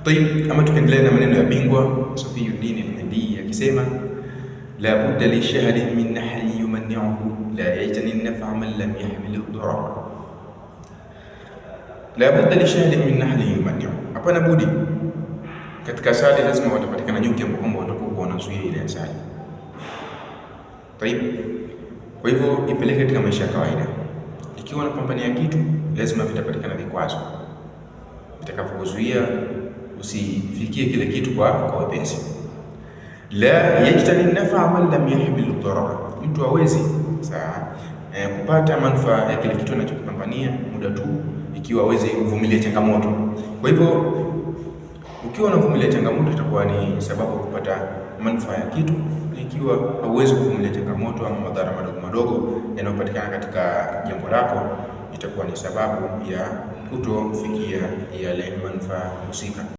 Ama tukiendelea na maneno ya bingwa Safiyuddin al-Hindi akisema la budda li shahrin min nahli yumanni'uhu la yajtani an-naf'a man lam yahmil ad-darar. La budda li shahrin min nahli yumanni'uhu, hapana budi katika asali lazima watapatikana nyuki ambao kwamba watakuwa wanazuia ile asali. Kwa hivyo ipeleke katika maisha ya kawaida. Ikiwa unapambania kitu, lazima vitapatikana vikwazo vitakavyokuzuia usifikie kile kitu kwa wepesi. La yajtani nafa man lam yahmil darar, mtu hawezi kupata manufaa ya kile kitu anachokipambania muda tu ikiwa hawezi kuvumilia changamoto. Kwa hivyo ukiwa unavumilia changamoto itakuwa ni sababu ya kupata manufaa ya kitu. Ikiwa hauwezi kuvumilia changamoto ama madhara madogo madogo yanayopatikana katika jambo lako, itakuwa ni sababu ya kutofikia yale manufaa husika.